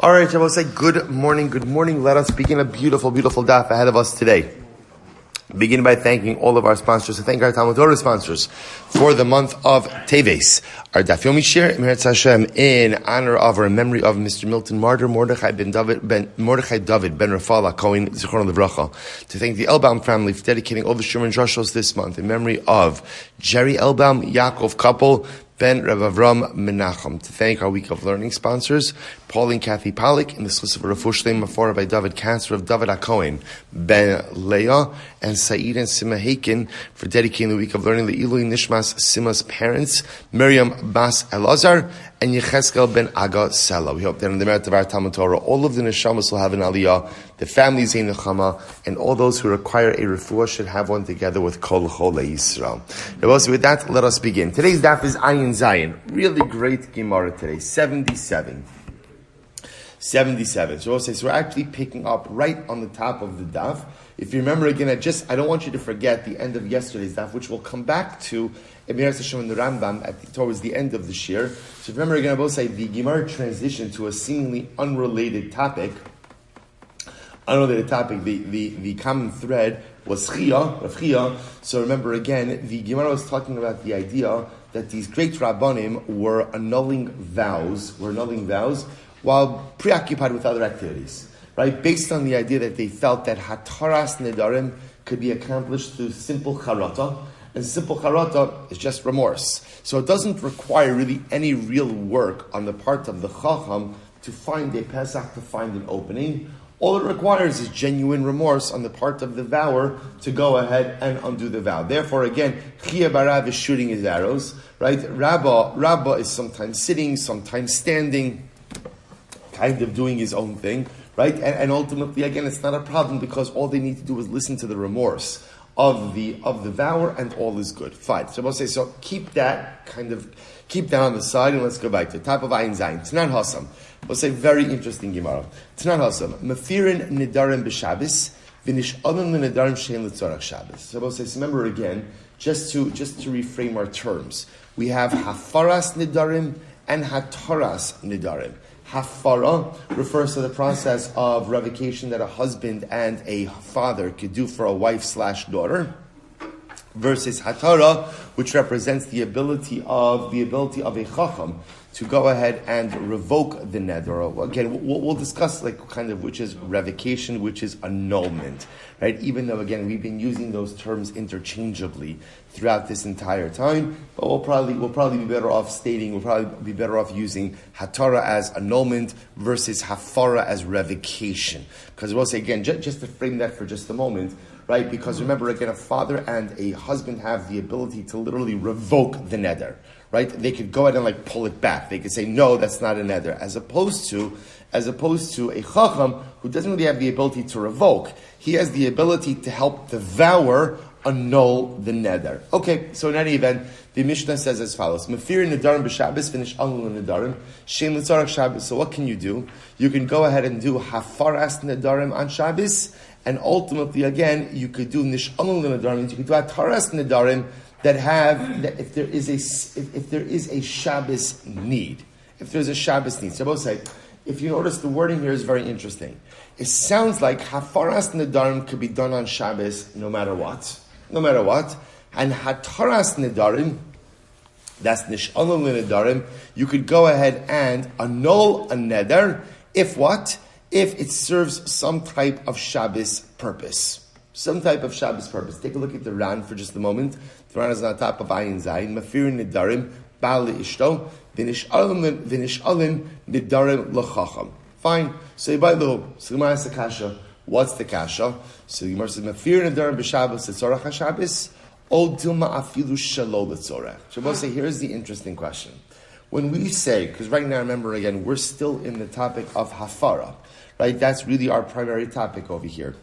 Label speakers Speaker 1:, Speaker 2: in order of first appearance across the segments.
Speaker 1: All right, I will say good morning. Let us begin a beautiful, beautiful daf ahead of us today. Begin by thanking all of our sponsors. Thank our TALMUD Torah sponsors for the month of Teves. Our Daf Yomi Shiur, in honor of or in memory of Mr. Milton Marder, Mordechai Dovid ben Rephael HaKohen, zchus. To thank the Elbaum family for dedicating all the Shiur and Joshos this month in memory of Gerald Elbaum, Yaakov Kopel, Ben Rav Avraham Menachem. To thank our Week of Learning sponsors, Paul and Kathy Pollack, in the zchus of refuah for Rabbi Dovid Katz, Rav Dovid HaCohen, Ben Leah, and Saeed Sima Haken for dedicating the Week of Learning, the nishmas Sima's parents, Miriam Bas Elazar, and Yechezkel ben Aga Saleh. We hope that in the merit of our TALMUD Torah, all of the neshamas will have an aliyah, the families a neshama, and all those who require a refuah should have one together with Kol Chol Yisrael. With that, let us begin. Today's daf is Ayin Zayin. Really great Gemara today. 77. So we're actually picking up right on the top of the daf. If you remember again, I don't want you to forget the end of yesterday's daf, which we'll come back to in the Rambam towards the end of the shiur. So remember again, I will say the Gemara transitioned to a seemingly unrelated topic. The common thread was Refuah. So remember again, the Gemara was talking about the idea that these great Rabbanim were annulling vows while preoccupied with other activities, right? Based on the idea that they felt that Hataras Nedarim could be accomplished through simple charata, and simple charata is just remorse. So it doesn't require really any real work on the part of the Chacham to find a Pesach, to find an opening. All it requires is genuine remorse on the part of the vower to go ahead and undo the vow. Therefore, again, Chia Barav is shooting his arrows, right? Rabba is sometimes sitting, sometimes standing, kind of doing his own thing, right? And ultimately, again, it's not a problem because all they need to do is listen to the remorse of the vower, and all is good. Fine. So I'll say, so keep that on the side, and let's go back to the top of Ayin Zayin. Tanan Hasam. We'll say very interesting Gemara. Tanan Hasam. Mefirin Nedarim b'Shabbos, v'nish adam Nedarim shein l'tzorach Shabbos. So we'll say, so remember again, just to reframe our terms, we have Hafaras Nedarim and Hataras Nedarim. Hafara refers to the process of revocation that a husband and a father could do for a wife/daughter, versus Hatara, which represents the ability of a Chacham to go ahead and revoke the neder. Again, we'll discuss which is revocation, which is annulment, right? Even though again we've been using those terms interchangeably throughout this entire time, but we'll probably be better off using hatara as annulment versus hafara as revocation. Because we'll say again, just to frame that for just a moment, right? Because remember again, a father and a husband have the ability to literally revoke the neder, right? They could go ahead and pull it back. They could say, no, that's not a neder. As opposed to a chacham who doesn't really have the ability to revoke. He has the ability to help the vower annul the neder. Okay, so in any event, the Mishnah says as follows: Mefir nedarim b'Shabbos, finish anul nedarim, shein l'tzorach Shabbos. So what can you do? You can go ahead and do hafaras nedarim on Shabbos, and ultimately, again, you could do nish anul nedarim. You could do hataras nedarim if there is a Shabbos need. If there's a Shabbos need. So I will say, if you notice, the wording here is very interesting. It sounds like hafaras nedarim could be done on Shabbos no matter what. And hataras nedarim, that's nish anul nedarim, you could go ahead and annul a neder if what? If it serves some type of Shabbos purpose. Take a look at the Ran for just a moment. The Ran is on top of Ayin Zayin. Mefirin nedarim bal ishto v'nish alim nedarim l'chacham. Fine. So you buy the hook. So the Gemara asks the kasha. What's the kasha? So the Gemara says mefirin nedarim b'Shabbos l'tzorach haShabbos o dilma afilu shelo l'tzorach. So we'll say, here's the interesting question. When we say, because right now, remember again, we're still in the topic of hafara, right? That's really our primary topic over here.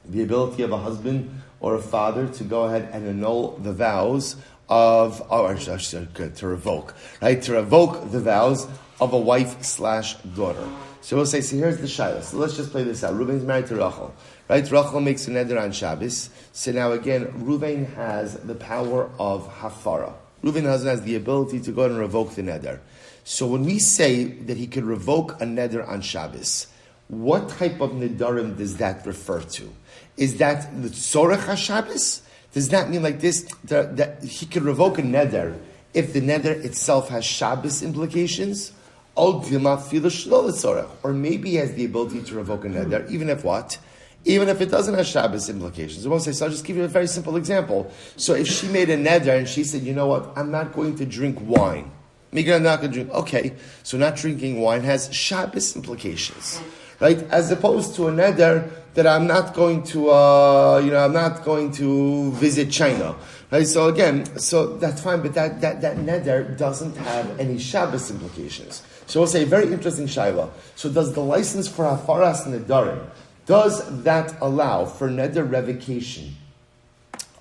Speaker 1: The ability of a husband or a father to go ahead and annul the vows to revoke, right? To revoke the vows of a wife/daughter. So we'll say, so here's the shayla. So let's just play this out. Reuven's married to Rachel, right? Rachel makes a neder on Shabbos. So now again, Reuven has the power of hafara. Reuven has the ability to go ahead and revoke the neder. So when we say that he could revoke a neder on Shabbos, what type of nedarim does that refer to? Is that the tzorech HaShabbos? Does that mean like this, that he could revoke a neder if the neder itself has Shabbos implications? Or maybe he has the ability to revoke a neder, even if what? Even if it doesn't have Shabbos implications. I won't say, so I'll just give you a very simple example. So if she made a neder and she said, you know what, I'm not going to drink wine. I'm not going to drink. Okay, so not drinking wine has Shabbos implications. Right? As opposed to a neder that I'm not going to, I'm not going to visit China. Right? So again, so that's fine, but that neder doesn't have any Shabbos implications. So we'll say, very interesting shaila. So does the license for hafaras nedarim, does that allow for neder revocation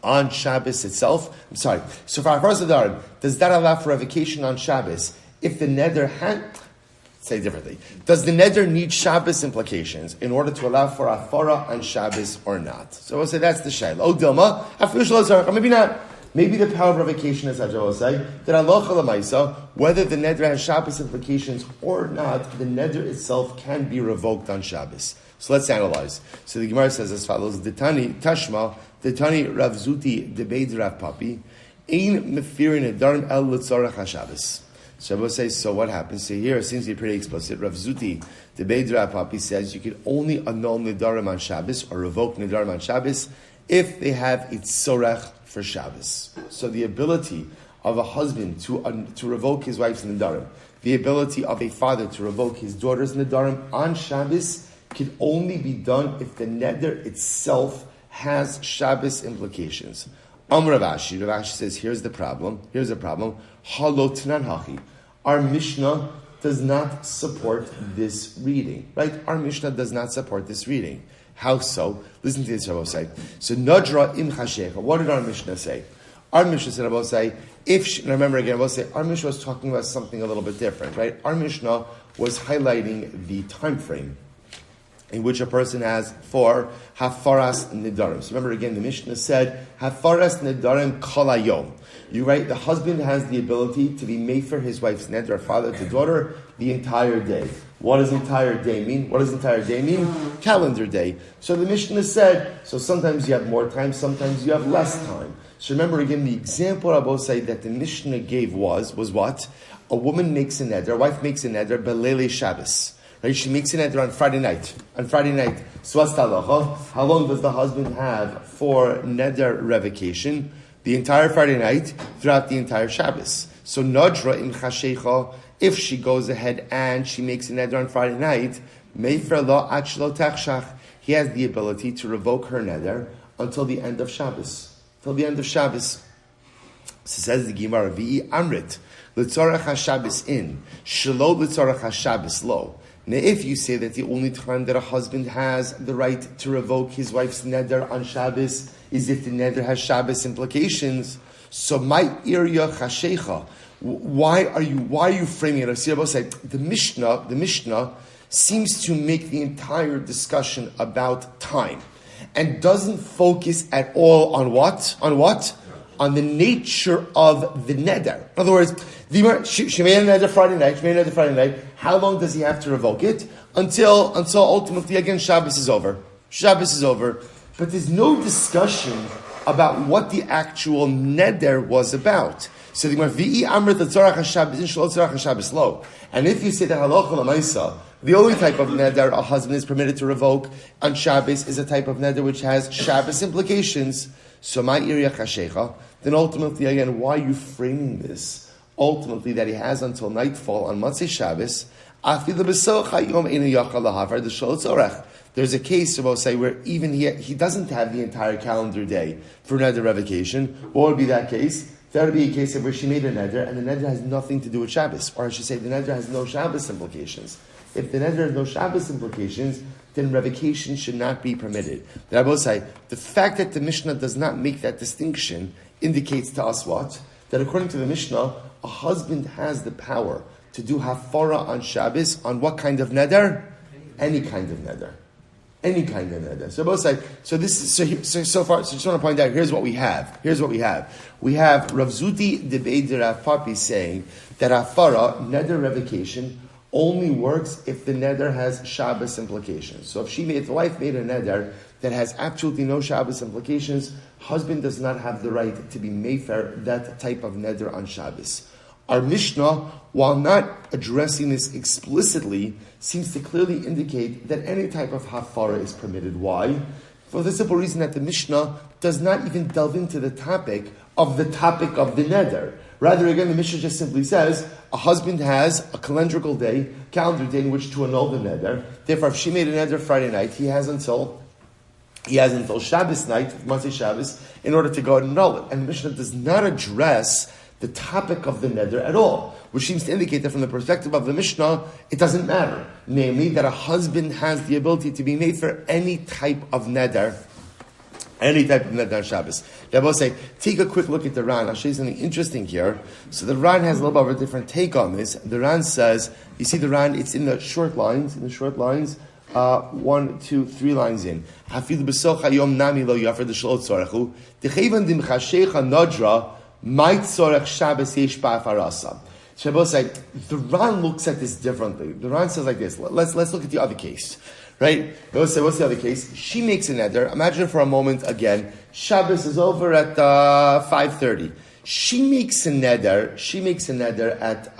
Speaker 1: on Shabbos itself? I'm sorry. So for hafaras nedarim, does that allow for revocation on Shabbos if the neder had... Say differently. Does the neder need Shabbos implications in order to allow for hafara on Shabbos or not? So we'll say that's the shaila. Oh, Dilma, maybe not. Maybe the power of revocation is, as I will say, that Allah Chalamaisa, whether the neder has Shabbos implications or not, the neder itself can be revoked on Shabbos. So let's analyze. So the Gemara says as follows: Ditani Tashma, Ditani Rav Zuti Debeid Rav Papi, Ein Mefirin Nedarim El L'Tzorach HaShabbos. So I will say, so what happens? So here it seems to be pretty explicit. Rav Zuti Debeid Rav Papi says you can only annul Nedarim on Shabbos or revoke Nedarim on Shabbos if they have Itzorach for Shabbos. So the ability of a husband to revoke his wife's Nedarim, the ability of a father to revoke his daughter's Nedarim on Shabbos can only be done if the neder itself has Shabbos implications. Rav Ashi says, here's the problem. Halotnan hachi. Our Mishnah does not support this reading. Right? Our Mishnah does not support this reading. How so? Listen to this, Rabbi say. So, Nadra im chashecha. What did our Mishnah say? Our Mishnah said, Rabbi say, remember again, Rabbi say, our Mishnah was talking about something a little bit different, right? Our Mishnah was highlighting the time frame in which a person has for hafaras nedarim. So remember again, the Mishnah said, hafaras nedarim kol hayom. You right, the husband has the ability to be made for his wife's neder, father to daughter, the entire day. What does entire day mean? Calendar day. So the Mishnah said, so sometimes you have more time, sometimes you have less time. So remember again, the example Rabbi say that the Mishnah gave was what? A woman makes a neder, a wife makes a neder, belele Shabbos. Right? She makes a neder on Friday night. So what's the halacha? How long does the husband have for neder revocation? The entire Friday night, throughout the entire Shabbos. So Nadra im chashecha, if she goes ahead and she makes a neder on Friday night, mefer lo ad shelo tachshach, he has the ability to revoke her neder until the end of Shabbos. So says the Gemara, V'i amrit, l'tzorach HaShabbos in, shelo l'tzorach HaShabbos lo. Now, if you say that the only time that a husband has the right to revoke his wife's neder on Shabbos is if the neder has Shabbos implications, so my irya chashecha. Why are you framing it? I see about say the Mishnah seems to make the entire discussion about time and doesn't focus at all on what? On the nature of the neder. In other words, she made a neder Friday night. How long does he have to revoke it? Until ultimately, again, Shabbos is over. But there's no discussion about what the actual neder was about. So the V'i amrit l'tzorach HaShabbos in shelo l'tzorach HaShabbos lo. And if you say that halacha l'maisa, the only type of neder a husband is permitted to revoke on Shabbos is a type of neder which has Shabbos implications. So my irya chashecha. Then ultimately, again, why are you framing this? Ultimately, that he has until nightfall on Motzei Shabbos. There's a case about say where even he doesn't have the entire calendar day for neder revocation. What would be that case? That would be a case of where she made a neder and the neder has nothing to do with Shabbos, or I should say the neder has no Shabbos implications. If the neder has no Shabbos implications, then revocation should not be permitted. The Rabbi say the fact that the Mishnah does not make that distinction indicates to us what? That according to the Mishnah, a husband has the power to do hafara on Shabbos on what kind of neder? Any kind of neder. Any kind of neder. So both sides. So this is so far. So just want to point out. Here's what we have. We have Rav Zuti Debeder Rav Papi saying that hafara neder revocation only works if the neder has Shabbos implications. So if the wife made a neder that has absolutely no Shabbos implications, husband does not have the right to be mefer that type of neder on Shabbos. Our Mishnah, while not addressing this explicitly, seems to clearly indicate that any type of hafara is permitted. Why? For the simple reason that the Mishnah does not even delve into the topic of the neder. Rather, again, the Mishnah just simply says a husband has a calendrical day, calendar day in which to annul the neder. Therefore, if she made a neder Friday night, he has until Shabbos night, Motzei Shabbos, in order to go and annul it. And the Mishnah does not address the topic of the neder at all, which seems to indicate that from the perspective of the Mishnah, it doesn't matter. Namely, that a husband has the ability to be made for any type of neder on Shabbos. Rabbi say, take a quick look at the Ran. I'll show you something interesting here. So the Ran has a little bit of a different take on this. The Ran says, you see the Ran, it's in the short lines, 1, 2, 3 lines in. Hafidu b'soch hayom nami lo yafer d'shalot tzorechu. T'chevan dimchashecha nodra might tzorech Shabbos yesh ba'afarasa. Shabbos say, the Ran looks at this differently. The Ran says like this. Let's look at the other case. Right? What's the other case? She makes a neder. Imagine for a moment again, Shabbos is over at 5:30. She makes a neder at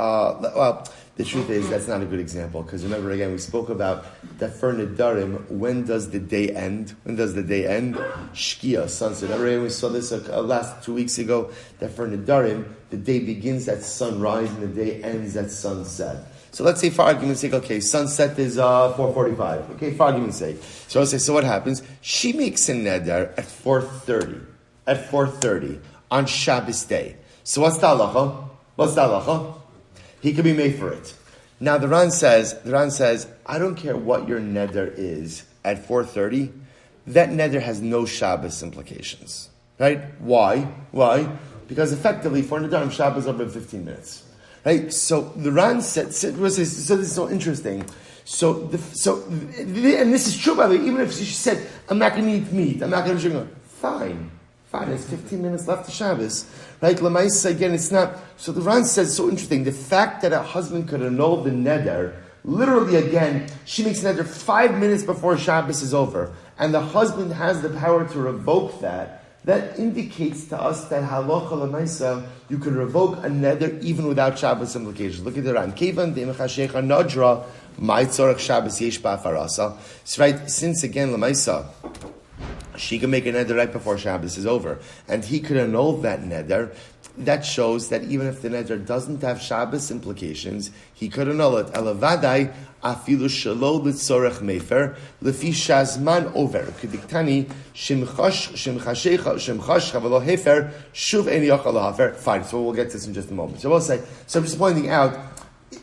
Speaker 1: the truth is that's not a good example, because remember again we spoke about that for Nedarim, when does the day end? Shkia, sunset. Remember again we saw this last 2 weeks ago, that for Nedarim, the day begins at sunrise and the day ends at sunset. So let's say for argument's sake, okay, sunset is 4:45. Okay, for argument's sake. So I'll say, so what happens? She makes a neder at 4:30 on Shabbos day. So what's the halacha? He could be made for it. Now the Ran says, I don't care what your neder is at 4:30. That neder has no Shabbos implications. Right? Why? Because effectively for Nedarim, Shabbos is over 15 minutes. Right, so the Ran said, so this is so interesting. And this is true by the way, even if she said, I'm not going to eat meat, I'm not going to drink, fine, there's 15 minutes left to Shabbos. Right, Lamaisa, again, it's not, so the Ran says, so interesting, the fact that a husband could annul the neder, literally again, she makes a neder 5 minutes before Shabbos is over, and the husband has the power to revoke that indicates to us that halacha l'maisa, you can revoke a neder even without Shabbos implications. Look at the Ran. Kevan de'mechashecha nadra my tzorach Shabbos yesh ba'afarasa. So right, since again l'maisa, she can make a neder right before Shabbos is over, and he could annul that neder. That shows that even if the neder doesn't have Shabbos implications, he could annul it. Elavadai afilu shelo litzorech mefer lefi shazman over kediktani shemchash chavalo hefer shuv ein yachal hafer. Fine. So we'll get to this in just a moment. So we'll say. So I'm just pointing out,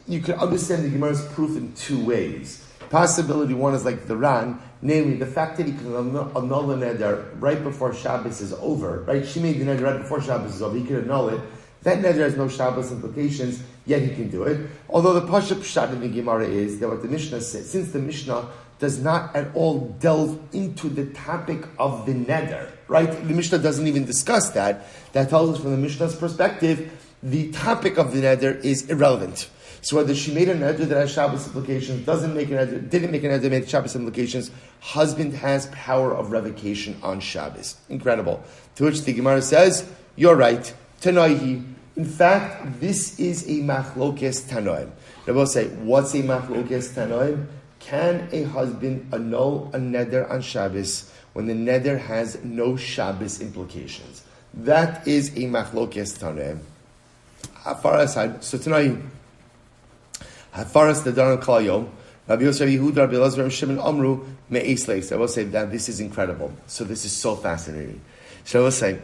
Speaker 1: you can understand the Gemara's proof in two ways. Possibility one is like the Ran, namely the fact that he can annul a neder right before Shabbos is over. Right? She made the neder right before Shabbos is over. He can annul it. That neder has no Shabbos implications, yet he can do it. Although the Pasha Pshat in the Gemara is that what the Mishnah says, since the Mishnah does not at all delve into the topic of the neder, right? The Mishnah doesn't even discuss that. That tells us from the Mishnah's perspective, the topic of the neder is irrelevant. So whether she made a neder that has Shabbos implications, didn't make a neder that made Shabbos implications, husband has power of revocation on Shabbos. Incredible. To which the Gemara says, you're right. Tanaihi. In fact, this is a machlokes tanoim. Rabbi say, what's a machlokes tanoim? Can a husband annul a neder on Shabbos when the neder has no Shabbos implications? That is a machlokes tanoim. Far aside, so Tanaihi. Hafaras the Daran Kalayom, Rabbi Yosef Yehuda, Rabbi Elazar, Shimon Amru, Me'esleis. I will say that this is incredible. So this is so fascinating. So I will say,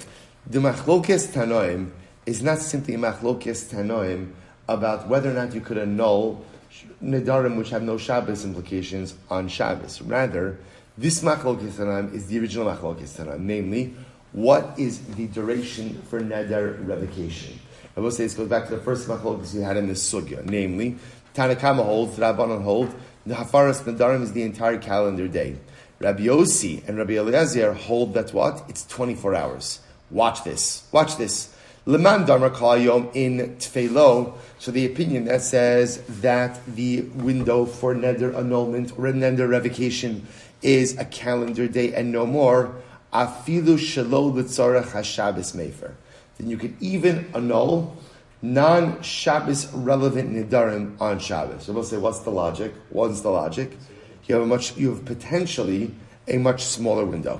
Speaker 1: the machlokes tanoim is not simply a machlokes tanoim about whether or not you could annul nedarim which have no Shabbos implications on Shabbos. Rather, this machlokes tanoim is the original machlokes tanoim, namely, what is the duration for neder revocation? I will say this goes back to the first machlokes we had in this sugya, namely, Tanakama holds, Rabbanon hold, the Hafaras Nedarim is the entire calendar day. Rabbi Yossi and Rabbi Elazar hold that what? It's 24 hours. Watch this. Leman Damar Kalayom in Tfeilo. So the opinion that says that the window for neder annulment or neder revocation is a calendar day and no more. Afilu shelo l'tzorach haShabbos mefer. Then you can even annul non-Shabbos relevant nedarim on Shabbos. So we'll say, what's the logic? What's the logic? You have potentially a much smaller window.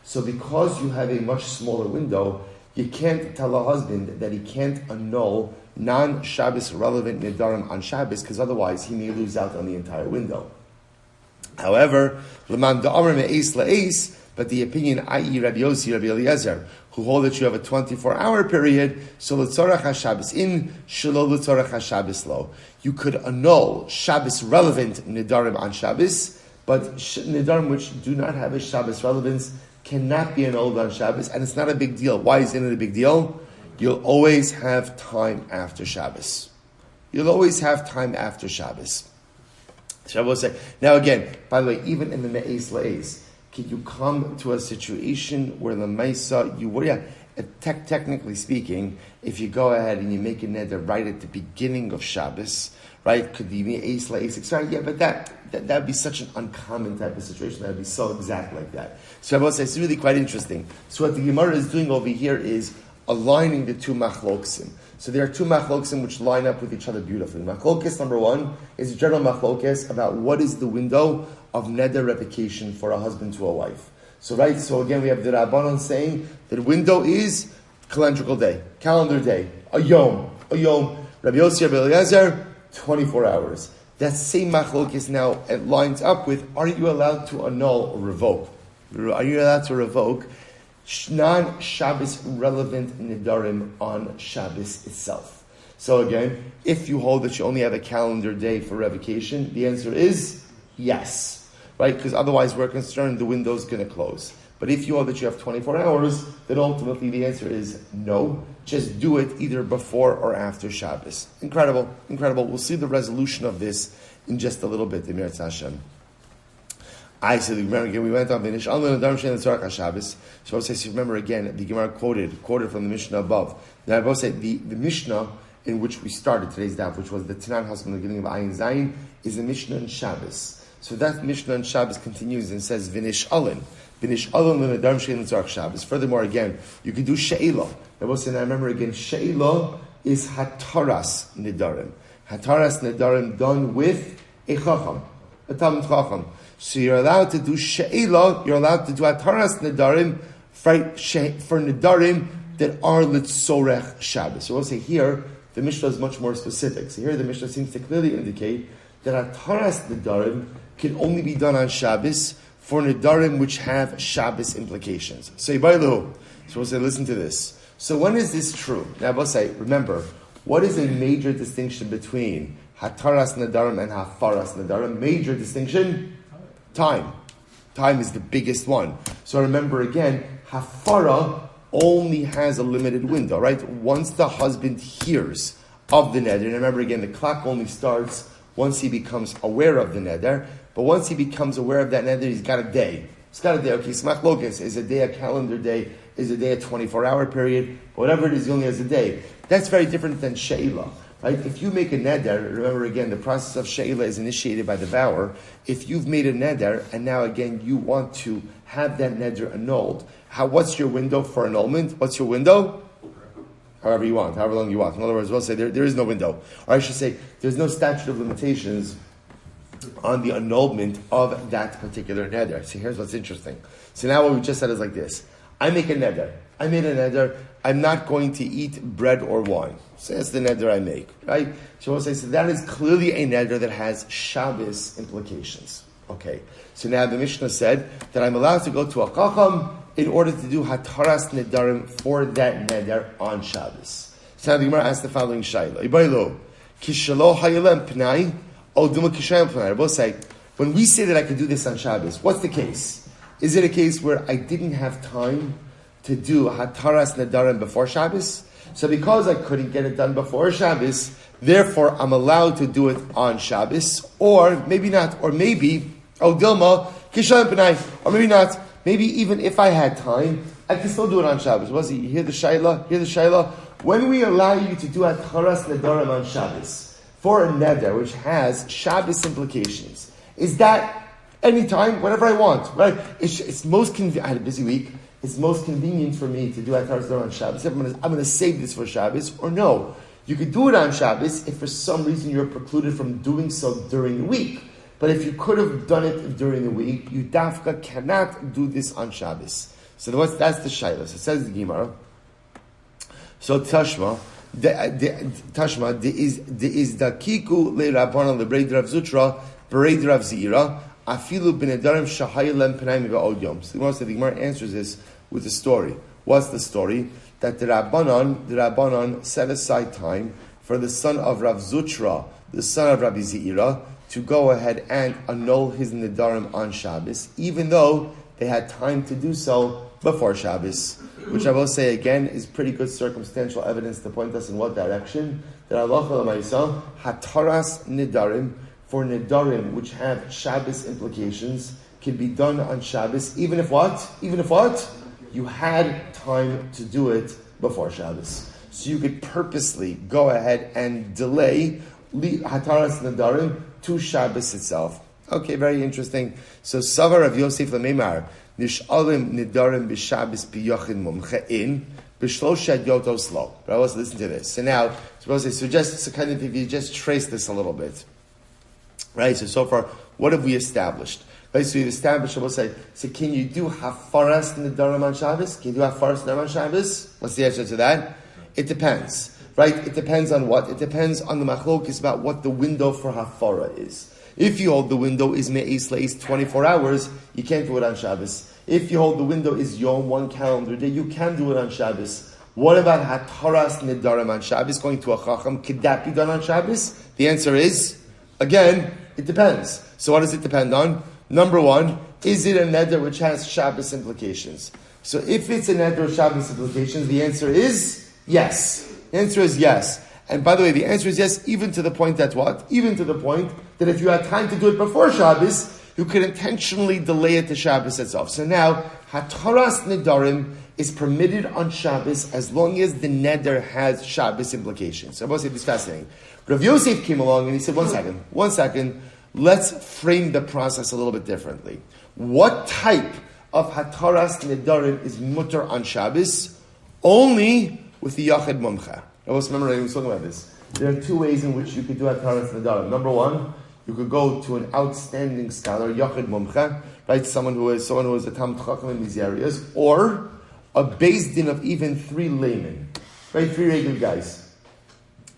Speaker 1: So because you have a much smaller window, you can't tell a husband that he can't annul non-Shabbos relevant nedarim on Shabbos, because otherwise he may lose out on the entire window. However, Leman da'amar me'es la'es, but the opinion, i.e. Rabbi Yossi, Rabbi Eliezer, who hold that you have a 24-hour period, so l'tzorach haShabbos in, shelo l'tzorach haShabbos lo. You could annul Shabbos relevant nedarim on Shabbos, but nedarim which do not have a Shabbos relevance cannot be annulled on Shabbos, and it's not a big deal. Why isn't it a big deal? You'll always have time after Shabbos. Shabbos say. Now again, by the way, even in the me'es la'es, can you come to a situation where the Maisa, technically speaking, if you go ahead and you make a neder right at the beginning of Shabbos, right, could be me'es la'es, yeah, but that would be such an uncommon type of situation. That would be so exact like that. So I will say it's really quite interesting. So what the Gemara is doing over here is aligning the two machloksim. So there are two machloksim which line up with each other beautifully. Machlokes number one is a general machlokes about what is the window of neder revocation for a husband to a wife. So again we have the Rabbanon saying that the window is calendar day, a yom. Rabbi Yossi, Rabbi Eliezer, 24 hours. That same machlokes now lines up with, are you allowed to annul or revoke? Are you allowed to revoke non-Shabbos relevant nedarim on Shabbos itself? So again, if you hold that you only have a calendar day for revocation, the answer is yes, right? Because otherwise we're concerned the window's going to close. But if you hold that you have 24 hours, then ultimately the answer is no. Just do it either before or after Shabbos. Incredible. We'll see the resolution of this in just a little bit. Emir Hashem. I said, remember again, we went on finish. So I say, remember again, the Gemara quoted from the Mishnah above. Now I both said the Mishnah in which we started today's daf, which was the Tanan Husband, the beginning of Ayin Zayin, is the Mishnah in Shabbos. So that Mishnah in Shabbos continues and says, Vinish Alin l'nedarim she'en l'tzorach Shabbos. Furthermore, again, you can do she'ela. I remember again, she'ela is hataras nedarim. Hataras nedarim done with a chacham, a talmid chacham. So you're allowed to do she'ela, you're allowed to do hataras nedarim for nedarim that are l'tzorach Shabbos. So we'll say here, the Mishnah is much more specific. So here the Mishnah seems to clearly indicate that hataras nedarim can only be done on Shabbos for nedarim which have Shabbos implications. So we'll say, listen to this. So when is this true? Now we'll say, remember, what is a major distinction between hataras nedarim and hafaras nedarim? Major distinction? Time. Time is the biggest one. So remember again, hafara only has a limited window, right? Once the husband hears of the neder, and remember again, the clock only starts once he becomes aware of the neder, but once he becomes aware of that neder, he's got a day. Okay, smach lokas, is a day a calendar day, is a day a 24-hour period, whatever it is, he only has a day. That's very different than she'ela. Right? If you make a neder, remember again, the process of she'ela is initiated by the vower. If you've made a neder, and now again you want to have that neder annulled, what's your window for annulment? What's your window? However you want, however long you want. In other words, we'll say there is no window. Or I should say, there's no statute of limitations on the annulment of that particular neder. So here's what's interesting. So now what we just said is like this. I make a neder. I made a neder. I'm not going to eat bread or wine. So that's the neder I make, right? So we'll say, so that is clearly a neder that has Shabbos implications. Okay. So now the Mishnah said that I'm allowed to go to a chacham in order to do hataras nedarim for that neder on Shabbos. So now the Gemara asks the following shayla. Ibaylo, kishalo hayelem pnai, oduma kishayim pnai. Both say, when we say that I could do this on Shabbos, what's the case? Is it a case where I didn't have time to do hataras nedarim before Shabbos? So because I couldn't get it done before Shabbos, therefore I'm allowed to do it on Shabbos, or maybe not, or maybe Oh, Dilma, Kishan Penai, or maybe not. Maybe even if I had time, I can still do it on Shabbos. Was he? Hear the Shaila? When we allow you to do Hataras Nedarim on Shabbos, for a Neder, which has Shabbos implications, is that anytime, whenever I want, right? It's most convenient. I had a busy week. It's most convenient for me to do Hataras Nedarim on Shabbos. I'm going to save this for Shabbos, or no. You could do it on Shabbos if for some reason you're precluded from doing so during the week. But if you could have done it during the week, you dafka cannot do this on Shabbos. So that's the Shaila. So it says the Gemara. So Tashma, there is the Kiku le Rabbanan le Breid Rav Zutra, Breid Rav Zira, Afilu b'nedarim shahayilem penayim v'od yom. So the Gemara answers this with a story. What's the story? That the Rabbanan set aside time for the son of Rav Zutra, the son of Rabbi Zira, to go ahead and annul his Nedarim on Shabbos, even though they had time to do so before Shabbos. Which I will say again is pretty good circumstantial evidence to point us in what direction? That Allah L'maisa, Hataras Nedarim, for Nedarim which have Shabbos implications, can be done on Shabbos, even if what? You had time to do it before Shabbos. So you could purposely go ahead and delay Hataras Nedarim to Shabbos itself. Okay, very interesting. So Savar of Yosef Lamemar, Nishalim Nedarim b'Shabbos b'Yachin Mumchein b'Shlosha Yoto Slow. But I want to listen to this. So now, if you just trace this a little bit, right? So far, what have we established? Right, so we've established, we'll say, so can you do Hafaras Nedarim on Shabbos? Can you do Hafaras Nedarim on Shabbos? What's the answer to that? It depends. Right? It depends on what? It depends on the machlokes about what the window for Hafara is. If you hold the window is Me'ez Le'ez 24 hours, you can't do it on Shabbos. If you hold the window is Yom, one calendar day, you can do it on Shabbos. What about Hataras Nedarim on Shabbos? Going to a Chacham, could that be done on Shabbos? The answer is, again, it depends. So what does it depend on? Number one, is it a neder which has Shabbos implications? So if it's a neder with Shabbos implications, the answer is yes. The answer is yes. And by the way, the answer is yes, even to the point that what? Even to the point that if you had time to do it before Shabbos, you could intentionally delay it to Shabbos itself. So now, Hataras Nedarim is permitted on Shabbos as long as the neder has Shabbos implications. So I must say this is fascinating. Rav Yosef came along and he said, one second, let's frame the process a little bit differently. What type of Hataras Nedarim is mutter on Shabbos? Only with the Yachid Mumcha. I was remember I was talking about this. There are two ways in which you could do Hataras Nedarim. Number one, you could go to an outstanding scholar, Yachid Mumcha, right? Someone who is a Talmud Chacham in these areas, or a beis din of even 3 laymen, right? 3 regular guys.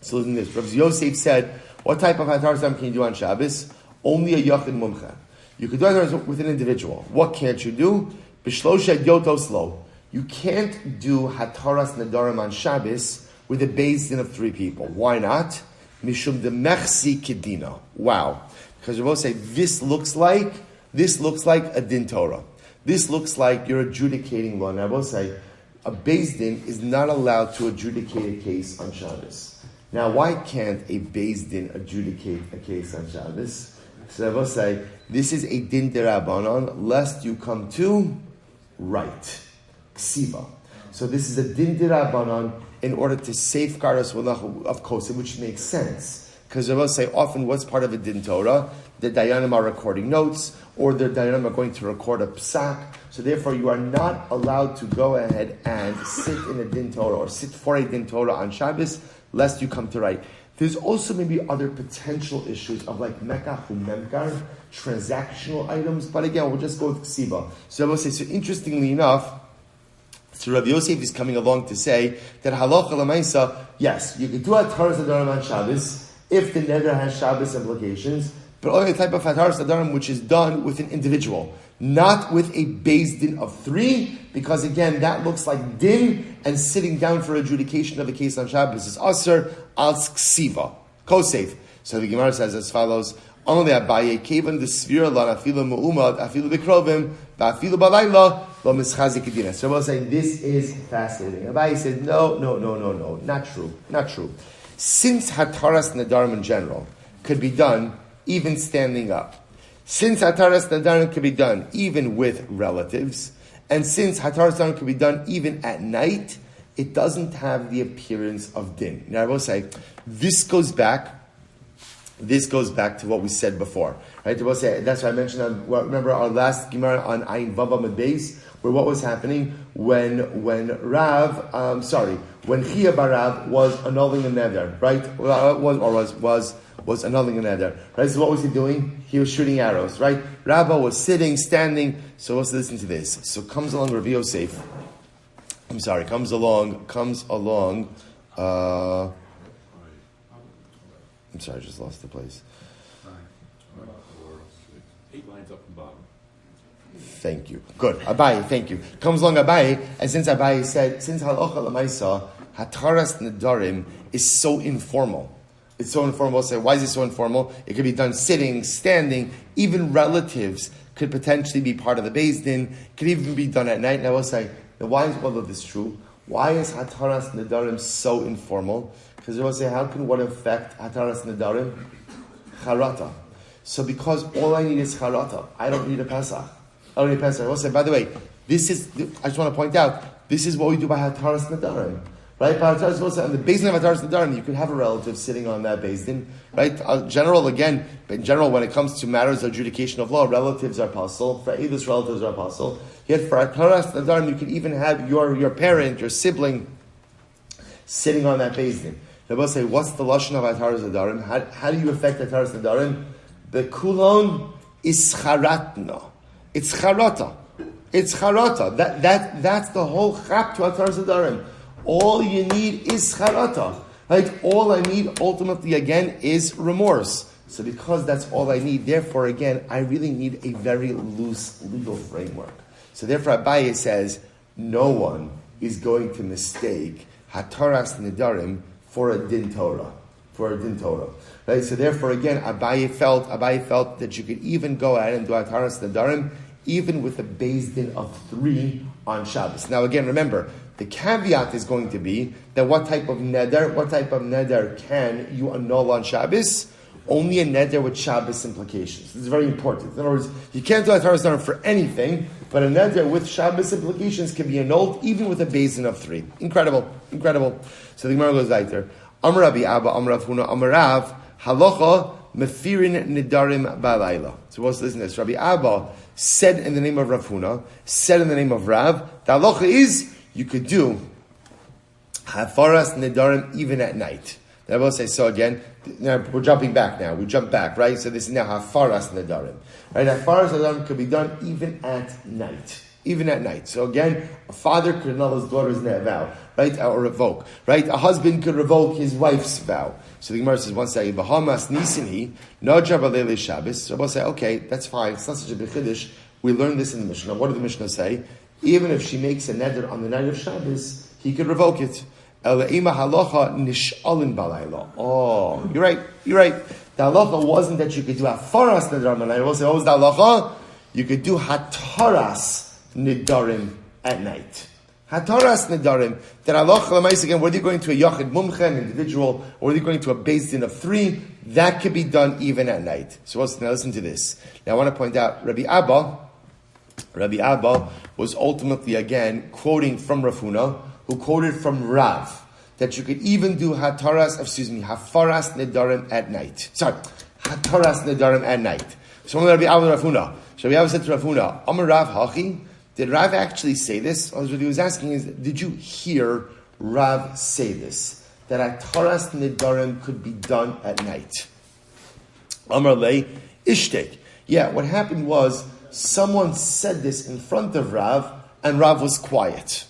Speaker 1: So listen to this. Rav Yosef said, what type of Hataras Nedarim can you do on Shabbos? Only a Yachid Mumcha. You could do Hataras with an individual. What can't you do? B'shlosha yoto slow. You can't do Hataras Nedarim on Shabbos with a beis din of 3 people. Why not? Mishum de mechsi kedina. Wow. Because we both say, this looks like a din Torah. This looks like you're adjudicating law. And I will say, a beis din is not allowed to adjudicate a case on Shabbos. Now, why can't a beis din adjudicate a case on Shabbos? So I will say, this is a din derabanan, lest you come to right. Ksiva. So this is a din derabanan in order to safeguard us of kosim, which makes sense. Because I will say, often what's part of a din Torah? The dayanim are recording notes, or the dayanim are going to record a psak. So therefore, you are not allowed to go ahead and sit in a din Torah, or sit for a din Torah on Shabbos, lest you come to right. There's also maybe other potential issues of like mekach umemkar, transactional items, but again, we'll just go with ksiva. So I will say, so interestingly enough, so Rav Yosef is coming along to say that halacha l'maisa, yes, you can do Hataras Nedarim on Shabbos if the neder has Shabbos implications, but only a type of Hataras Nedarim which is done with an individual, not with a beis din of 3, because again, that looks like din, and sitting down for adjudication of a case on Shabbos is aser al ksiva, kosef. So the Gemara says as follows: only Abaye kevan the svira lan afilu mu'umad afilu b'krovim ba'afilu b'layla lo mischazik kedina. So I was saying this is fascinating. Abaye said no, not true. Since Hataras Nedarim in general could be done even standing up, Since Hataras Nedarim can be done even with relatives, and since Hataras Nedarim can be done even at night, it doesn't have the appearance of din. Now I will say, this goes back to what we said before. Right? I will say, that's why I mentioned, remember our last Gemara on Ayin Vav Amud Beis, where what was happening when Chia Barav was annulling a neder, right? Was annulling a neder, right? So what was he doing? He was shooting arrows, right? Rabba was sitting, standing. So let's listen to this. So comes along Rav Yosef. Comes along. I just lost the place.
Speaker 2: 8 lines up from bottom.
Speaker 1: Thank you. Good. Abaye, thank you. Comes along Abaye, and since Abaye said, since halacha l'maisa, hataras nedarim is so informal. It's so informal. Say, why is it so informal? It could be done sitting, standing. Even relatives could potentially be part of the Beis Din. It could even be done at night. And I will say, now why is all of this true? Why is hataras nedarim so informal? Because I will say, how can one affect hataras nedarim? Charata. So because all I need is charata, I don't need a Pesach. I will say, by the way, I just want to point out, this is what we do by hataras nedarim. Right? By hataras nedarim, on the Beis Din of hataras nedarim, you could have a relative sitting on that Beis Din. Right? In general, when it comes to matters of adjudication of law, relatives are apostle. For Eidos, relatives are apostle. Yet for hataras nedarim, you can even have your parent, your sibling, sitting on that Beis Din. I will say, what's the lashon of hataras nedarim? How do you affect hataras nedarim? The kulon is charatna. It's charata. It's charata. That's the whole chap to hataras nedarim. All you need is charata. Right? All I need ultimately again is remorse. So because that's all I need, therefore again, I really need a very loose legal framework. So therefore Abaye says, no one is going to mistake hataras nedarim for a din Torah. Right? So therefore again, Abaye felt that you could even go ahead and do hataras nedarim even with a Beis Din of 3 on Shabbos. Now again, remember, the caveat is going to be that what type of neder can you annul on Shabbos? Only a neder with Shabbos implications. This is very important. In other words, you can't do hataras nedarim for anything, but a neder with Shabbos implications can be annulled even with a Beis Din of 3. Incredible. So the Gemara goes weiter. Amar Rabbi Abba, Amar Rav Huna, Amar Rav, halacha mefirin nedarim balayla. So what's this? Rabbi Abba said in the name of Rav Huna, said in the name of Rav, the halacha is you could do hafaras nedarim even at night. I will say so again. Now we're jumping back. Now we jump back, right? So this is now hafaras nedarim. Right? Hafaras nedarim could be done even at night. So again, a father could annul his daughter's vow, right? Or revoke, right? A husband could revoke his wife's vow. So the Gemara says, one second, Bahamas nisinhi, no jabalele Shabbos. So we'll say, okay, that's fine. It's not such a big chiddush. We learned this in the Mishnah. What did the Mishnah say? Even if she makes a neder on the night of Shabbos, he could revoke it. Elaima halacha nishalin balayla. Oh, you're right. The halacha wasn't that you could do hafaras neder on the night. We'll say, what was the halacha? You could do hataras nedarim at night. Hataras nedarim. That halacha l'mais again, whether you're going to a yachid mumche, an individual, or whether you're going to a Beis Din of 3, that could be done even at night. So now listen to this. Now I want to point out, Rabbi Abba was ultimately again quoting from Rav Huna, who quoted from Rav, that you could even do hafaras nedarim at night. Hataras nedarim at night. So Rabbi Abba Rav Huna. So Rabbi Abba said to Rav Huna, Amar Rav Hachi, did Rav actually say this? What he was asking is, did you hear Rav say this? That hataras nedarim could be done at night. Amar lei ishtek. Yeah, what happened was, someone said this in front of Rav, and Rav was quiet.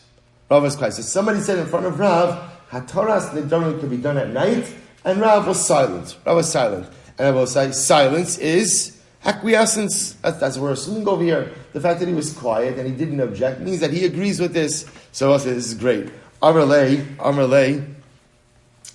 Speaker 1: So somebody said in front of Rav, hataras nedarim could be done at night, and Rav was silent. And I will say, silence is acquiescence. That's what we're assuming over here. The fact that he was quiet and he didn't object means that he agrees with this. So I'll say, this is great. Amar lei.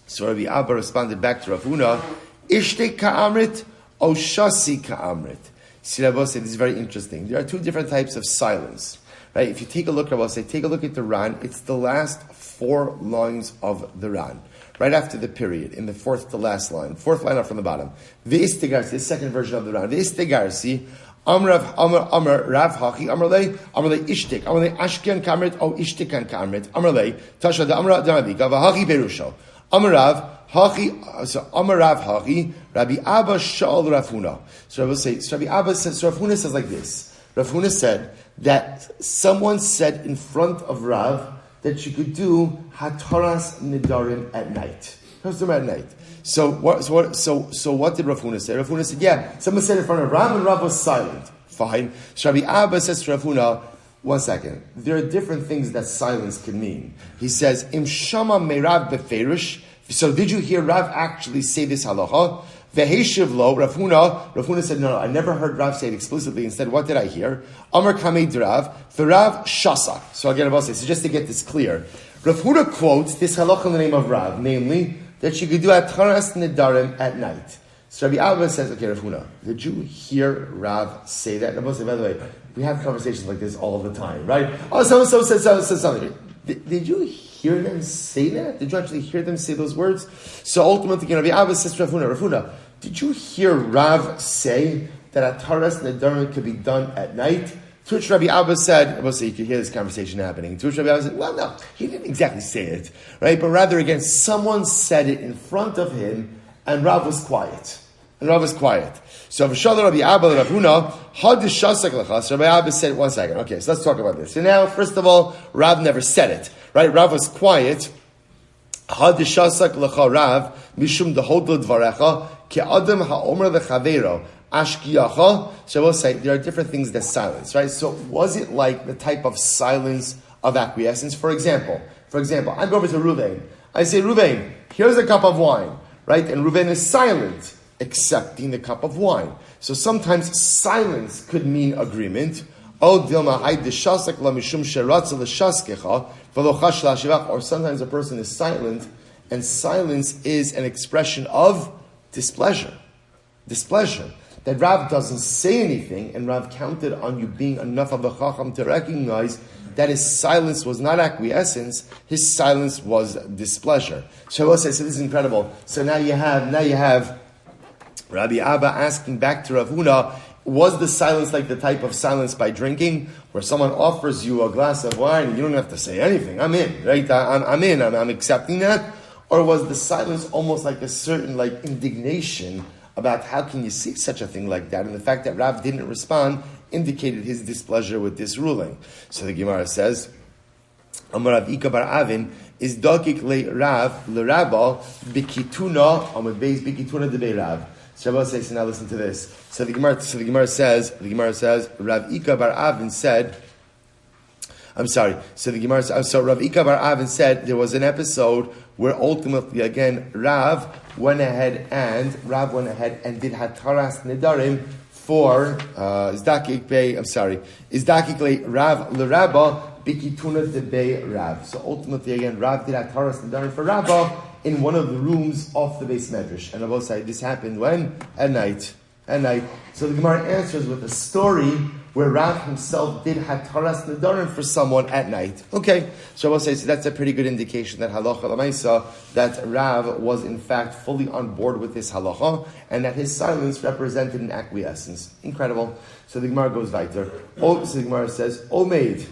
Speaker 1: So Rabbi Abba responded back to Rav Huna, Ishte ka'amrit, o shasi ka'amrit. See, Rabbi said, this is very interesting. There are 2 different types of silence. Right? If you take a look, Rabbi say, take a look at the Ran. It's the last 4 lines of the Ran. right after the period, in the fourth to last line, fourth line up from the bottom. V'istigarsi, the second version of the round. V'istigarsi, Amar Rav Hachi, Amar Le Ishtik, Amar Le Ashken Kamrit, O Ishtikan Kamrit, Amar Le Tasha da Amar Davika, Vahachi Berusho, Amar Rav Hachi, so Amar Rav Hachi, Rabbi Abba Shaul Rav Huna. So Rabbi Abba says, so Rav Huna says like this. Rav Huna said that someone said in front of Rav that you could do hataras nedarim at night. At night. So what did Rav Huna say? Rav Huna said, yeah, someone said in front of Rav and Rav was silent. Fine. So Rabbi Abba says to Rav Huna, one second, there are different things that silence can mean. He says, Im shama meirav beferish. So did you hear Rav actually say this halacha? Veheshiv lo, Rav Huna said, no, I never heard Rav say it explicitly. Instead, what did I hear? Amar kamei drav, v'Rav shasa. So again, I'll say, so just to get this clear, Rav Huna quotes this halacha in the name of Rav, namely, that you could do hataras nedarim at night. So Rabbi Abba says, okay, Rav Huna, did you hear Rav say that? And I say, by the way, we have conversations like this all the time, right? Oh, so said something. Did you hear them say that? Did you actually hear them say those words? So ultimately, Rabbi Abba says to Rav Huna, did you hear Rav say that hataras nedarim could be done at night? To which Rabbi Abba said, you could hear this conversation happening. To which Rabbi Abba said, well, no, he didn't exactly say it, right? But rather, again, someone said it in front of him, and Rav was quiet. So, V'shalom Rabbi Abba Rav Huna, hadishasak lachas. Rabbi Abba said, one second. Okay, so let's talk about this. So now, first of all, Rav never said it, right? Rav was quiet. Hadishasak lacha Rav, mishum dehodl dvarecha, ke adam ha'omer lechaveiro. Ashkiyacha. So we'll say there are different things that silence, right? So was it like the type of silence of acquiescence? For example, I go over to Ruvain. I say, Ruvain, here's a cup of wine, right? And Ruvain is silent, accepting the cup of wine. So sometimes silence could mean agreement. Or sometimes a person is silent, and silence is an expression of displeasure. That Rav doesn't say anything, and Rav counted on you being enough of a chacham to recognize that his silence was not acquiescence, his silence was displeasure. So I will say, so this is incredible. So now you have Rabbi Abba asking back to Rav Huna, was the silence like the type of silence by drinking, where someone offers you a glass of wine and you don't have to say anything? I'm in, right? I'm accepting that. Or was the silence almost like a certain indignation about how can you see such a thing like that? And the fact that Rav didn't respond indicated his displeasure with this ruling. So the Gemara says, Amar Rav Ika bar Avin is dakik le Rav le Rabba bikituna amar beis bikituna de be Rav. So Rabbi says, now listen to this. So the Gemara says, Rav Ika bar Avin said, So Rav Ika bar Avin said there was an episode where ultimately again Rav went ahead and did hataras nedarim for Izdakik le Rav l'Rabba bikituna de be Rav. So ultimately again Rav did hataras nedarim for Rabba in one of the rooms of the Beis Medrash. And Rabbi said this happened when? At night. So the Gemara answers with a story where Rav himself did hataras nedarim for someone at night. Okay, so Rabbi says that's a pretty good indication that halacha l'maisa, that Rav was in fact fully on board with this halacha, and that his silence represented an acquiescence. Incredible. So the Gemara goes weiter. So the Gemara says, Omeid.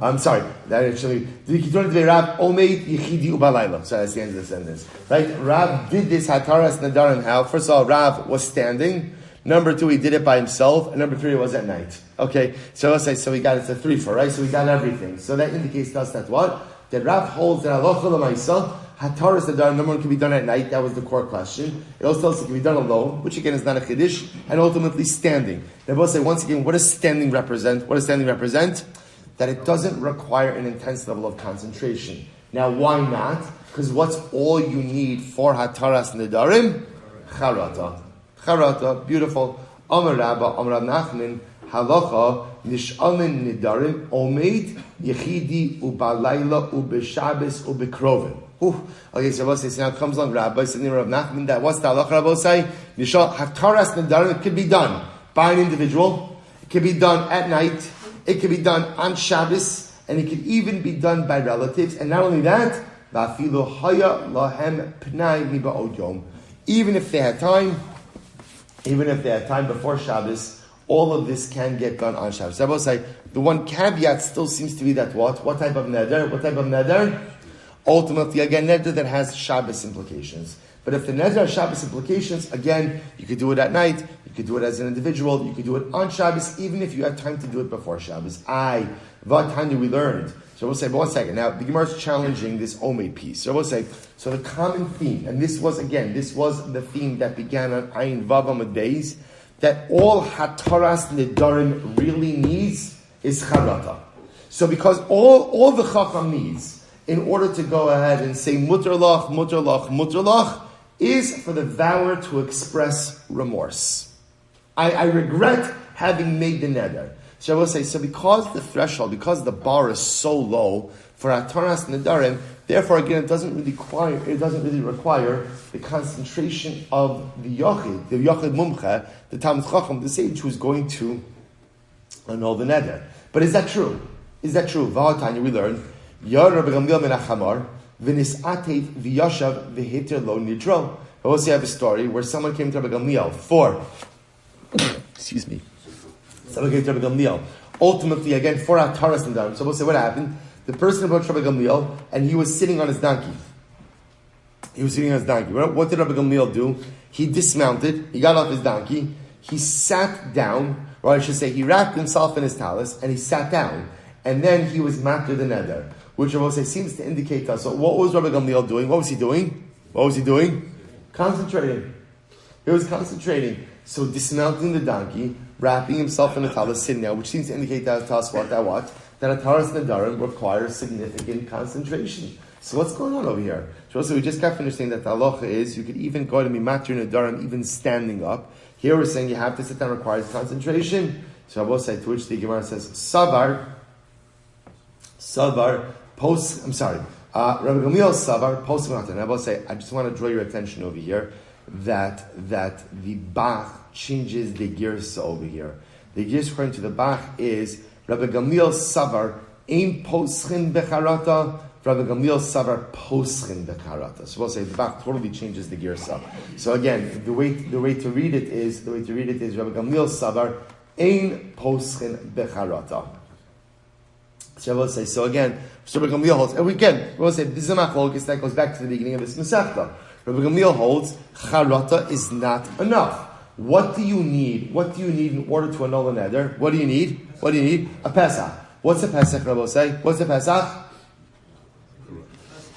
Speaker 1: That actually, Rav Omeid Yechidi Ubalayla. So that's the end of the sentence. Right? Rav did this hataras nedarim how? First of all, Rav was standing. Number 2, he did it by himself. And number 3, it was at night. Okay? So let's say, it's a 3-4, right? So we got everything. So that indicates to us that what? That Rav holds that halacha l'maisa, hataras nedarim, number 1 can be done at night. That was the core question. It also tells us it can be done alone, which again is not a chiddush, and ultimately standing. Now we'll say once again, what does standing represent? That it doesn't require an intense level of concentration. Now, why not? Because what's all you need for hataras nedarim? Charata, beautiful. Amar Rabba, Amar Nachman, halacha nishamin nedarim omeid yechidi ubalayla ubeshabes ubekrovim. Okay, so Rabbi says now comes along Rabbi saying Rav Nachman that what's the halacha? Rabbi say hataras nedarim. It could be done by an individual. It could be done at night. It can be done on Shabbos, and it can even be done by relatives. And not only that, Va'afilu haya lahem pnai miba'od yom. Even if they had time before Shabbos, all of this can get done on Shabbos. I will say, the one caveat still seems to be that what? What type of neder? Ultimately, again, neder that has Shabbos implications. But if the neder has Shabbos implications, again, you could do it at night, you could do it as an individual, you could do it on Shabbos, even if you had time to do it before Shabbos. What time did we learn? So we'll say, but one second. Now, the Gemara is challenging this Omed piece. So we'll say, so the common theme, and this was the theme that began on Ayin Vav Amud Beis, that all Hataras Nedarim really needs is Charata. So because all the Chacham needs, in order to go ahead and say Mutar Lach, is for the vower to express remorse. I regret having made the neder. So I will say, so because the threshold, because the bar is so low for Hataras Nedarim, therefore again it doesn't really require the concentration of the Yachid Mumche, the Talmud Chacham, the sage who's going to annul the neder. But is that true? V'hatanya, we learn, Rabbi Dovid Menachem v'nis'atev v'yashav v'heter lo nidro. I also have a story where someone came to Rabbi Gamliel ultimately, again, for Hataras Nedarim. So we'll say what happened. The person approached Rabbi Gamliel and he was sitting on his donkey. What did Rabbi Gamliel do? He dismounted, he got off his donkey, he sat down, or I should say, he wrapped himself in his talus and he sat down. And then he was matter the neder, which I will say seems to indicate to us. So what was Rabbi Gamliel doing? What was he doing? Concentrating. He was concentrating. So dismounting the donkey, wrapping himself in a talus, sitting down, which seems to indicate to us that Hataras Nedarim requires significant concentration. So what's going on over here? So we just got finished saying that the halacha is you could even go to Mimatir Nedarim even standing up. Here we're saying you have to sit down, requires concentration. So I will say, to which the Gemara says, Rabbi Gamliel Savar, post and I will say, I just want to draw your attention over here that the Bach changes the girsa over here. The girsa according to the Bach is Rabbi Gamliel Savar ein poschen becharata, Rabbi Gamliel Savar poschen becharata. So we'll say the Bach totally changes the girsa. So again, the way to read it is Rabbi Gamliel Savar ein poschen becharata. So we'll say, so again, Rabbi Gamliel holds, and we'll say this is a machlokes that goes back to the beginning of this Masechta. Rabbi Gamliel holds charata is not enough. What do you need? What do you need in order to annul a neder? What do you need? A Pesach. What's a Pesach, Rabbi say? What's a Pesach?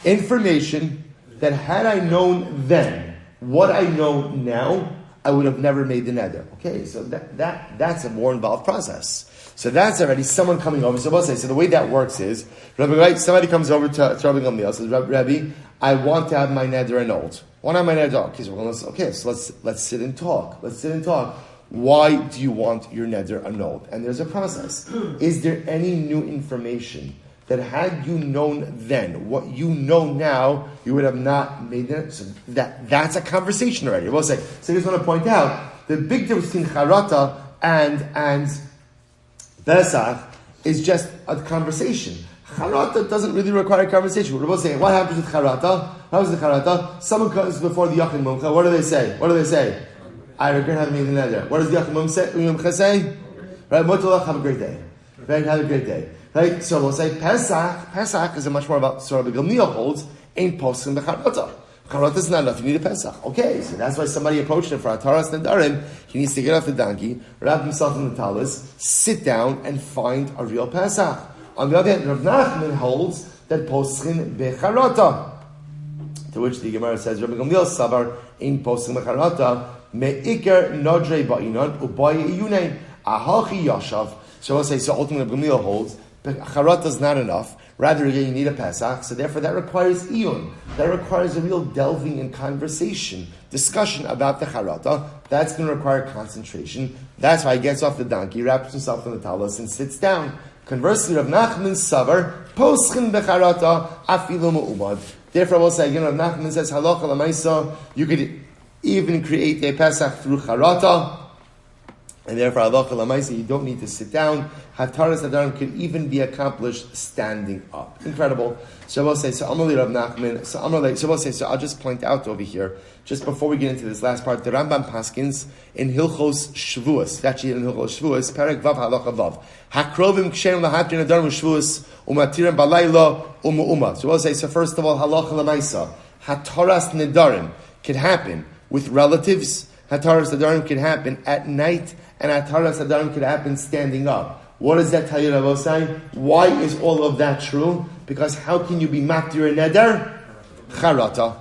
Speaker 1: Information that had I known then what I know now, I would have never made the neder. Okay, so that's a more involved process. So that's already someone coming over. So we'll say, so the way that works is, somebody comes over to Rabbi Gamliel, says, Rabbi, I want to have my neder annulled. Okay, so let's sit and talk. Why do you want your neder annulled? And there's a process. Is there any new information that had you known then what you know now, you would have not made it? So that's a conversation already. We'll say. So I just want to point out the big difference between charata and Pesach is just a conversation. Charata doesn't really require a conversation. We're both saying, what happens with charata? How is the charata? Someone comes before the Yachid Mumcha. What do they say? I regret having made the neder. What does the Yachid Mumcha say? Right, Motulach, have a great day. Right, have a great day. Right, so we'll say Pesach is a much more about, so Rabbi Gamliel holds, ain't posting the charata. Charata is not enough, you need a Pesach. Okay, so that's why somebody approached him for Hataras Nedarim. He needs to get off the donkey, wrap himself in the talus, sit down, and find a real Pesach. On the other hand, Rav Nachman holds that poschin becharata. To which the Gemara says, Rabbi Gamliel Savar in poschin becharata meikar nodrei ba'inan ubayi iyunei ahachi yashav. So I'll say, so ultimately Rabbi Gamliel holds charata is not enough. Rather, again, you need a Pesach. So therefore, that requires iyun. That requires a real delving in conversation, discussion about the charata. That's going to require concentration. That's why he gets off the donkey, wraps himself in the talus, and sits down. Conversely, Rav Nachman Savar poschin becharata afilu me'umad. Therefore, I will say again, Rav Nachman says halacha l'maisa. You could even create a Pesach through charata. And therefore, halacha l'maisa, you don't need to sit down. Hataras nadarim can even be accomplished standing up. Incredible. So I will say, so I'll just point out over here, just before we get into this last part, the Rambam Paskins in Hilchos Shvuos, actually in Hilchos Shvuos, Perek Vav Halacha Vav. Hakrovim kshem lahatrin nadarim Shvuos umatirim balayla umu'uma. So I will say, so first of all, halacha l'maisa, hataras nadarim can happen with relatives. Hataras nadarim can happen at night, and hataras nadarim can happen standing up. What does that tell you, Rabosai? Why is all of that true? Because how can you be matir a neder? Charata.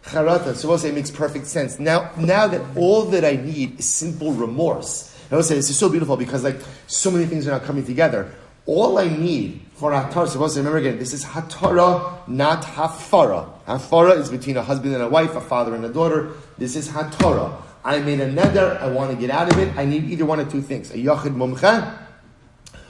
Speaker 1: So Rabosai makes perfect sense. Now that all that I need is simple remorse. Rabosai, this is so beautiful because so many things are now coming together. All I need for hatara, Rabosai, remember again, this is hatara, not hafara. Hafara is between a husband and a wife, a father and a daughter. This is hatara. I made a neder, I want to get out of it. I need either one of two things. A yachid mumcha,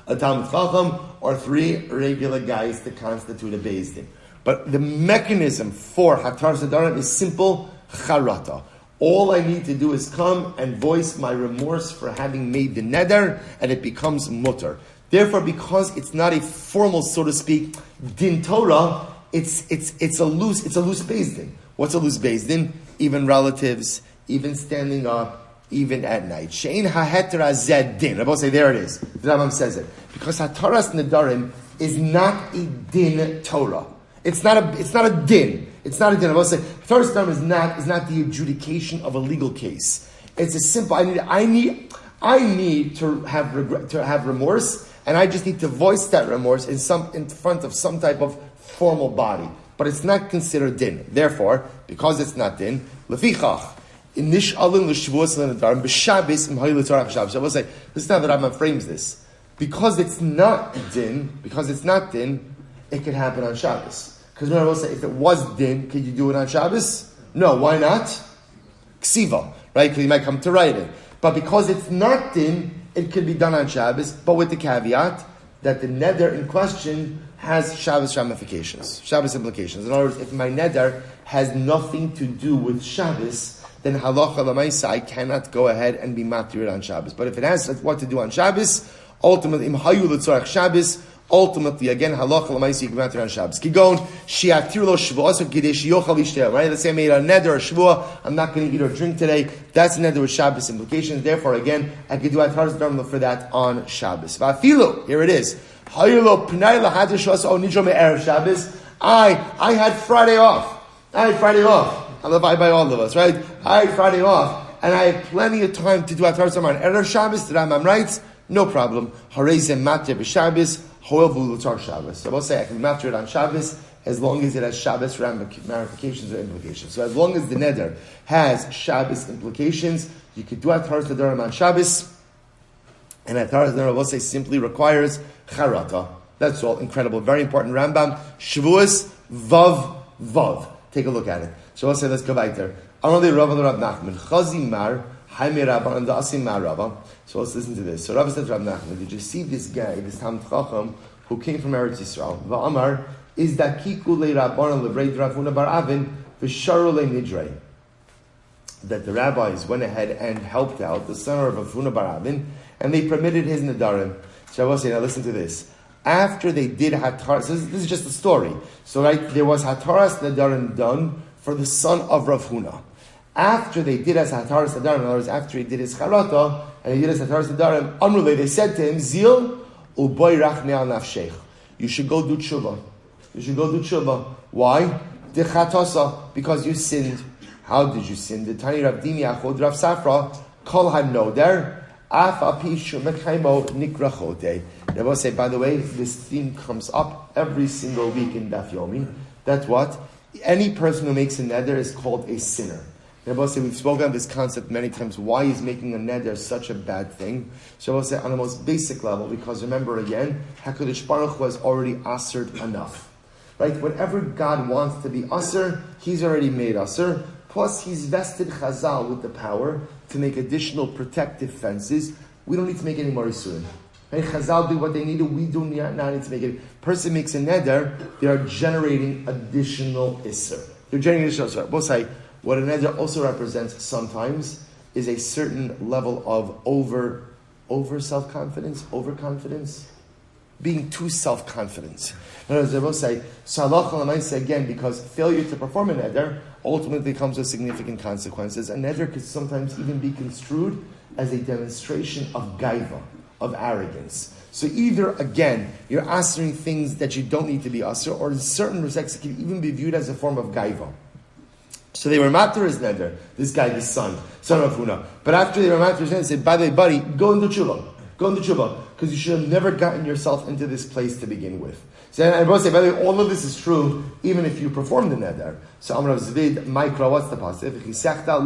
Speaker 1: a Talmud Chacham, or 3 regular guys to constitute a Beis Din. But the mechanism for Hatar Sadarim is simple, charata. All I need to do is come and voice my remorse for having made the neder, and it becomes mutter. Therefore, because it's not a formal, so to speak, din Torah, it's a loose Beis Din. What's a loose Beis Din? Even relatives, even standing up, even at night. Shein haheter zed din. Rabbi say, there it is. The Rambam says it. Because hataras nedarim is not a din Torah. It's not a din. It's not a din. Rabbi say, hataras nedarim is not the adjudication of a legal case. It's a simple, I need to have remorse, and I just need to voice that remorse in front of some type of formal body. But it's not considered din. Therefore, because it's not din, lefichach, this is how the Rambam frames this. Because it's not din, it can happen on Shabbos. Because remember, I will say, if it was din, could you do it on Shabbos? No, why not? Ksiva, right? Because you might come to write it. But because it's not din, it can be done on Shabbos, but with the caveat that the neder in question has Shabbos ramifications, Shabbos implications. In other words, if my neder has nothing to do with Shabbos, then halacha l'maisa, I cannot go ahead and be matir on Shabbos. But if it has what to do on Shabbos, ultimately, im hayu l'tzorach Shabbos, ultimately, again, halacha l'maisa, you can matir on Shabbos. Kigon, shiatir lo shvuah, so kidesh yochal yishtea, right? Let's say I made a neder or shvuah, I'm not going to eat or drink today. That's a neder with Shabbos implications. Therefore, again, I could do hataras nedarim for that on Shabbos. Va'afilu, here it is. Hayu lo pnai lahadar shvasa o nidro me'erev Shabbos. I had Friday off. I'll abide by all of us, right? I had Friday off, and I have plenty of time to do hataras nedarim on Erev Shabbos. The Rambam writes, no problem. Harezem matir b'Shabbos, hoel v'lutar Shabbos. So I will say I can matir it on Shabbos as long as it has Shabbos ramifications or implications. So as long as the neder has Shabbos implications, you could do hataras nedarim on Shabbos, and hataras nedarim, I will say, simply requires charata. That's all. Incredible. Very important. Rambam, Shavuos, Vav. Take a look at it. So I'll say, let's go back there. Amalei Rav Nachman, Chazi Mar, Haime Rabban, and Asim Mar Rabba. So let's listen to this. So Rabbi said to Rav Nachman, did you see this guy, this Talmud Chacham, who came from Eretz Yisrael? Va'amar, is dakiku le Rabban, levrei Ravuna bar Avin, v'sharu le Nidrei. That the rabbis went ahead and helped out the son of Ravuna bar Avin, and they permitted his Nedarim. So I will say, now listen to this. After they did hataras, so this is just a story. So right, there was hataras nedarim done for the son of Rav Huna. After they did his hataras nedarim, in other words, after he did his charata and he did his hataras nedarim, Amrulay, they said to him, Zil uboy rachne al nafshech. You should go do tshuva. Why? Dechatasa, because you sinned. How did you sin? The Tani Rav Dini Achod Rav Safra Kol HaNoder Af Apishu Mekhaimo Nikrachote. They will say, by the way, this theme comes up every single week in Daf Yomi. That's what? Any person who makes a neder is called a sinner. They will say, we've spoken on this concept many times. Why is making a neder such a bad thing? So I will say, on the most basic level, because remember again, HaKadosh Baruch Hu has already assered enough. Right? Whatever God wants to be asser, He's already made asser. Plus, He's vested Chazal with the power to make additional protective fences. We don't need to make any more isurim. Right? Chazal do what they need to. We do not need to make it. Person makes a neder, they are generating additional isur. They're generating additional isur. Both say what a neder also represents sometimes is a certain level of over self-confidence, overconfidence, being too self-confident. In other words, they will say, again, because failure to perform a neder ultimately comes with significant consequences. A neder could sometimes even be construed as a demonstration of gaiva, of arrogance. So either, again, you're answering things that you don't need to be answered, or in certain respects it can even be viewed as a form of gaiva. So they were matter his neder, this guy, the son of Huna. But after they were matter his neder, they said, by the way, buddy, go into tshuva, because you should have never gotten yourself into this place to begin with. So I will say, by the way, all of this is true, even if you perform the neder. So Amar Zvid, Mikra, what's the pasuk? V'chisechta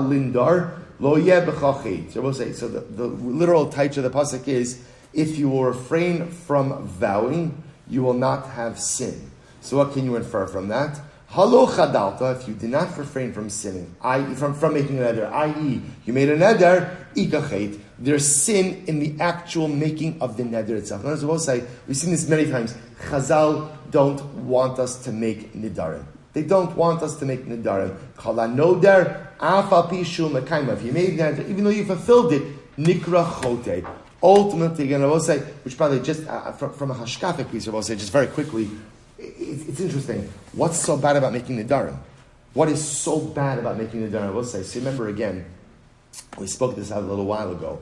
Speaker 1: lindar, lo yeh b'chachet. So I will say, so the literal title of the pasuk is, if you will refrain from vowing, you will not have sin. So what can you infer from that? Halo chadalta, if you did not refrain from sinning, from making a neder, i.e., you made a neder, ikachet, there's sin in the actual making of the neder itself. And as I will say, we've seen this many times, Chazal don't want us to make nedarim. They don't want us to make nedarim. Kala noder, afa pishu mekaima. If you made neder, even though you fulfilled it, nikra chote. Ultimately, again, I will say, which probably just from a hashkafic piece, I will say just very quickly, it's interesting. What's so bad about making nedarim? What is so bad about making nedarim? I will say. So remember again, we spoke this out a little while ago.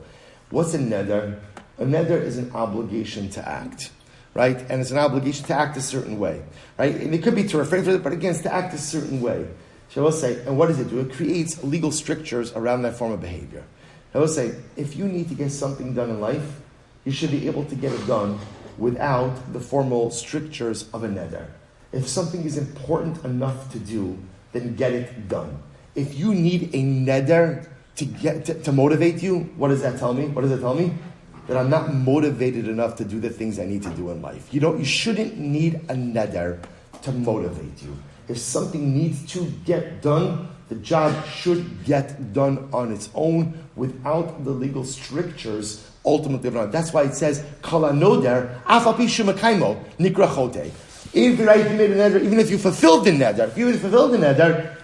Speaker 1: What's a neder? A neder is an obligation to act, right? And it's an obligation to act a certain way, right? And it could be to refrain from it, but again, it's to act a certain way. So I will say, and what does it do? It creates legal strictures around that form of behavior. I will say, if you need to get something done in life, you should be able to get it done without the formal strictures of a neder. If something is important enough to do, then get it done. If you need a neder to motivate you, what does that tell me? What does it tell me? That I'm not motivated enough to do the things I need to do in life. You shouldn't need a neder to motivate you. If something needs to get done, the job should get done on its own without the legal strictures ultimately. That's why it says, Kala noder, afapi shumakaimo, nikra chote. If you made a neder, even if you fulfilled the neder,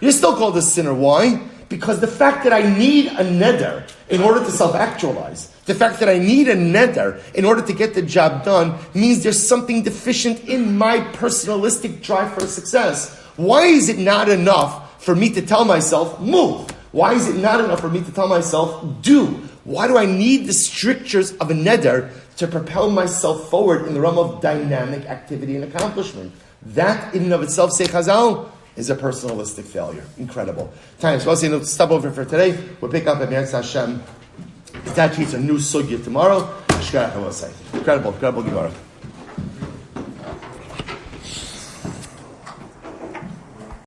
Speaker 1: you're still called a sinner. Why? Because the fact that I need a neder in order to self-actualize, the fact that I need a neder in order to get the job done, means there's something deficient in my personalistic drive for success. Why is it not enough for me to tell myself, move? Why is it not enough for me to tell myself, do? Why do I need the strictures of a neder to propel myself forward in the realm of dynamic activity and accomplishment? That in and of itself, say Chazal, is a personalistic failure. Incredible. Time. So I'll say, no, stop over for today. We'll pick up at Meretz Hashem. It's actually a new sugya tomorrow. Incredible Gemara.